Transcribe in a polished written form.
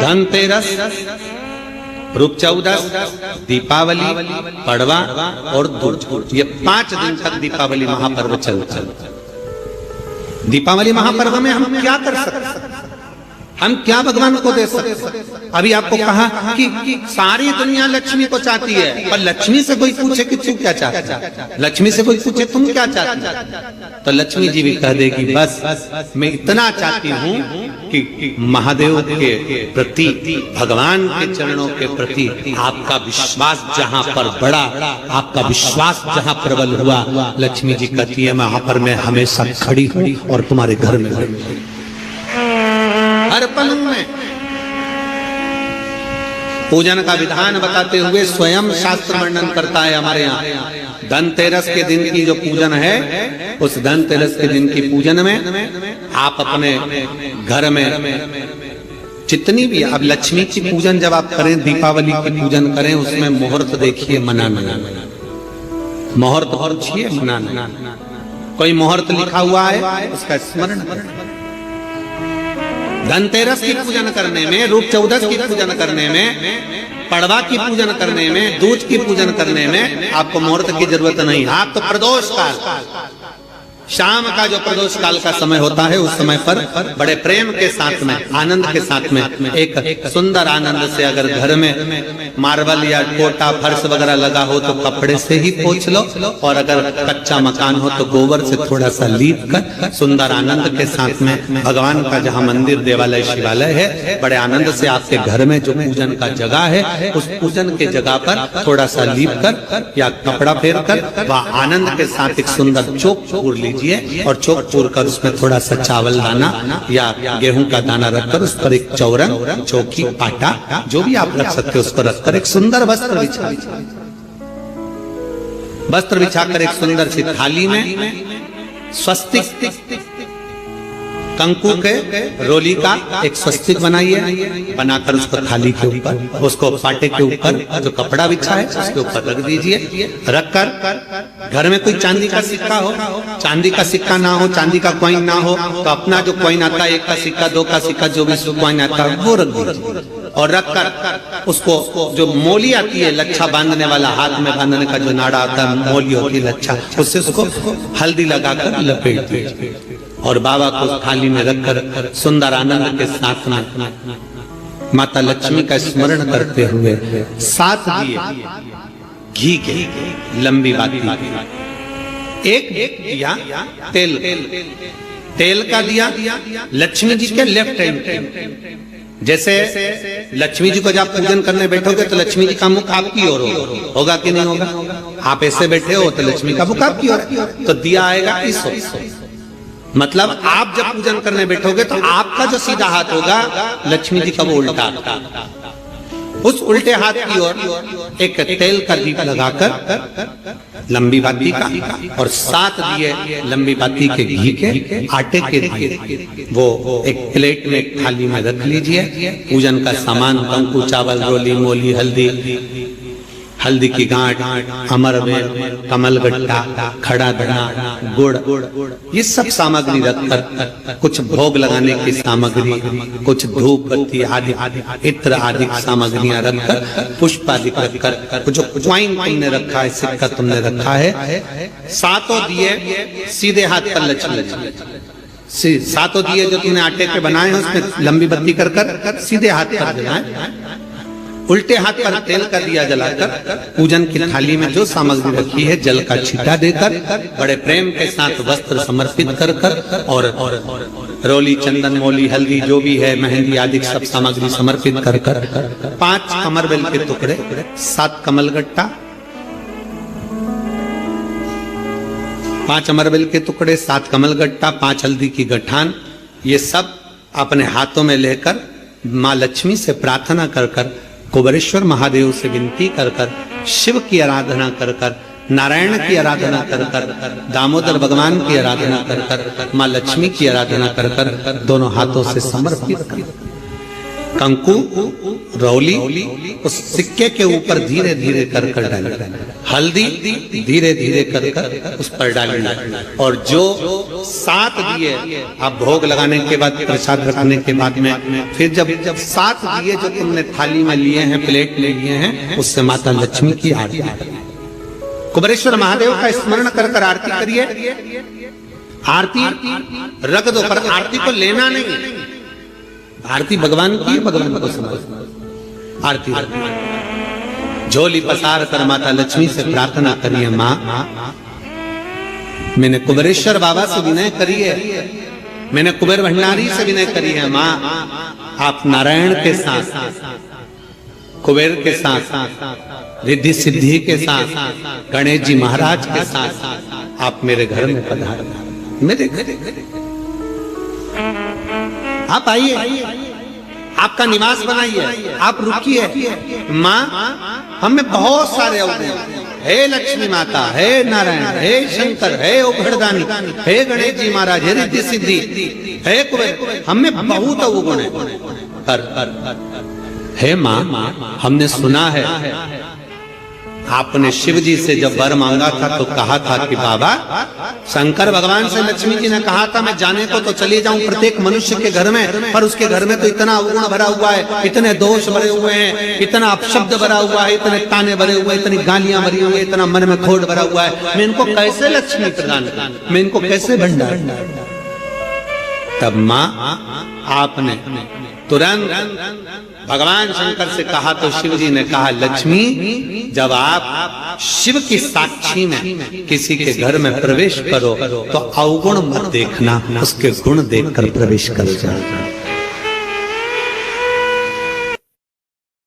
धनतेरस, रूप चौदस, दीपावली, पड़वा और दूज, ये 5 दिन तक दीपावली महापर्व चलता है। दीपावली महापर्व में हम क्या कर सकते हैं? हम क्या भगवान को दे सकते हैं? अभी आपको कहा कि सारी दुनिया लक्ष्मी को चाहती है, पर लक्ष्मी से कोई पूछे कि तू क्या चाहता है, लक्ष्मी से कोई पूछे तुम क्या चाहती है, तो लक्ष्मी जी भी कह देगी बस मैं इतना चाहती हूँ कि महादेव के प्रति, भगवान के चरणों के प्रति आपका विश्वास जहाँ पर बढ़ा, आपका विश्वास जहाँ प्रबल हुआ, लक्ष्मी जी कहती है वहां पर मैं हमेशा खड़ी हूँ और तुम्हारे घर में हर पल में। पूजन का विधान बताते हुए स्वयं शास्त्र वर्णन करता है हमारे यहाँ। धनतेरस के दिन की जो पूजन है, उस धनतेरस के दिन की पूजन में आप अपने घर में जितनी भी, अब लक्ष्मी की पूजन जब आप करें, दीपावली की पूजन करें, उसमें मुहूर्त देखिए, मनाना, मुहूर्त पूछिए, मनाना, कोई मुहूर्त लिखा हुआ है उसका स्मरण करें। धनतेरस की पूजन करने में, रूप चौदस की पूजन करने में, पड़वा की पूजन करने में, दूज की पूजन करने में आपको मुहूर्त की जरूरत नहीं। आप तो प्रदोष काल, शाम का जो प्रदोष काल का समय होता है, उस समय पर बड़े प्रेम के साथ में, आनंद के साथ में, एक सुंदर आनंद से, अगर घर में मार्बल या कोटा फर्श वगैरह लगा हो तो कपड़े से ही पोंछ लो, और अगर कच्चा मकान हो तो गोबर से थोड़ा सा लीप कर सुंदर आनंद के साथ में, भगवान का जहाँ मंदिर, देवालय, शिवालय है, बड़े आनंद से आपके घर में जो पूजन का जगह है, उस पूजन के जगह पर थोड़ा सा लीप कर या कपड़ा फेर कर वह आनंद के साथ एक सुंदर चौक पूर लीजिए, और चौक पूर कर उसमें थोड़ा सा चावल दाना या गेहूं का दाना रखकर उस पर एक चौरंग, चौकी, पाटा, जो भी आप रख सकते हो उसको रखकर एक सुंदर वस्त्र बिछाकर एक सुंदर सी थाली में स्वस्तिक, कंकु के रोली का एक स्वस्तिक बनाइए, बनाकर उसको थाली के ऊपर, उसको पाटे के ऊपर जो कपड़ा बिछा है उसके ऊपर रख दीजिए। रखकर घर में कोई चांदी का सिक्का हो, चांदी का सिक्का ना हो, चांदी का कॉइन ना हो, तो अपना जो कॉइन आता है, 1 का सिक्का, 2 का सिक्का, जो भी कॉइन आता है वो रख दीजिए। और रखकर उसको, जो मोली आती है लच्छा बांधने वाला, हाथ में बांधने का जो नाड़ा आता है, मोली होती है लच्छा, उससे उसको हल्दी लगाकर लपेट दीजिए और बाबा को थाली में रखकर सुंदर आनंद के साथ में माता लक्ष्मी का स्मरण करते हुए 7 दिए घी के, लंबी बाती, एक दिया तेल का दिया लक्ष्मी जी के लेफ्ट हैंड। जैसे लक्ष्मी जी को जब पूजन करने बैठोगे तो लक्ष्मी जी का मुख आपकी ओर होगा कि नहीं होगा? आप ऐसे बैठे हो तो लक्ष्मी का मुख आपकी ओर, तो दिया आएगा इस ओर। मतलब आप जब पूजन करने बैठोगे तो आपका जो सीधा हाथ होगा, लक्ष्मी जी का वो उल्टा, उस उल्टे हाथ की ओर एक तेल का दीप लगाकर लंबी बाती का, और 7 दिए लंबी बाती के घी के, आटे के दिए, वो एक प्लेट में, एक थाली में रख लीजिए। पूजन का सामान, कंकु, चावल, रोली, मोली, हल्दी की गांठ, अमरवेल, कमलगट्टा, खड़ा धना, गुड़, ये सब सामग्री रखकर, कुछ भोग लगाने की सामग्री, कुछ धूप बत्ती आदि, इत्र आदि सामग्रियां रखकर, पुष्प आदि रखकर, जो कॉइन तुमने रखा है, सिक्का तुमने रखा है, 7 दिए सीधे हाथ पर लक्ष्मी, 7 दिए जो तुमने आटे के बनाए हैं उसमें लंबी बत्ती कर सीधे हाथ पर जलाएं। उल्टे हाथ पर तेल का दिया जलाकर पूजन की थाली में जो सामग्री रखी है, जल का छींटा देकर, बड़े प्रेम के साथ वस्त्र समर्पित कर और रोली, चंदन, मोली, हल्दी, जो भी है, मेहंदी आदि सब सामग्री समर्पित कर 5 अमरवेल के टुकड़े, 7 कमलगट्टा, 5 अमरवेल के टुकड़े, 7 कमलगट्टा, 5 हल्दी की गठान, ये सब अपने हाथों में लेकर माँ लक्ष्मी से प्रार्थना कर कुबेरेश्वर महादेव से विनती कर शिव की आराधना कर नारायण की आराधना कर दामोदर भगवान की आराधना कर माँ लक्ष्मी की आराधना कर दोनों हाथों से समर्पित कंकु रौली उस सिक्के के ऊपर धीरे धीरे कर डालना, हल्दी धीरे धीरे कर उस पर डालना, और जो 7 दिए आप भोग लगाने के बाद, प्रसाद रखने के बाद में, फिर जब 7 दिए जो तुमने थाली में लिए हैं, प्लेट में लिए हैं, उससे माता लक्ष्मी की आरती करिए। कुबेरेश्वर महादेव का स्मरण कर कर आरती करिए। आरती रख दो, पर आरती को लेना नहीं। आरती भगवान की, भगवान को समझ। आरती झोली पसार कर माता लक्ष्मी से प्रार्थना करिए, माँ मैंने कुबेरेश्वर बाबा से विनय करी है, मैंने कुबेर भंडारी से विनय करी है, माँ आप नारायण के साथ, कुबेर के साथ, रिद्धि सिद्धि के साथ, गणेश जी महाराज के साथ आप मेरे घर में पधारना, मेरे घर आप आइए, आपका निवास बनाइए, आप रुकिए। माँ हमें बहुत सारे अवगुण, हे लक्ष्मी माता, हे नारायण, हे शंकर, हे उघड़दानी, हे गणेश जी महाराज, हे रिद्धि सिद्धि, हे कुबेर, हमें बहुत अवगुण है। पर हे माँ हमने सुना है आपने शिव जी से जब वर मांगा था तो कहा था कि बाबा, शंकर भगवान से लक्ष्मी जी ने कहा था मैं जाने को तो चली जाऊं प्रत्येक मनुष्य के घर में, पर उसके घर में तो इतना अवगुण भरा हुआ है, इतने दोष भरे हुए हैं, इतना अपशब्द भरा हुआ है, इतने ताने भरे हुए, इतनी गालियां भरी हुई, इतना मन में खोट भरा हुआ है, मैं इनको कैसे लक्ष्मी प्रदान करूं, मैं इनको कैसे भंडार। तब माँ आपने तुरंत भगवान शंकर से कहा तो शिव जी ने कहा, लक्ष्मी जब आप शिव की साक्षी में किसी के घर में प्रवेश करो तो अवगुण मत देखना, उसके गुण देखकर प्रवेश कर जाओ।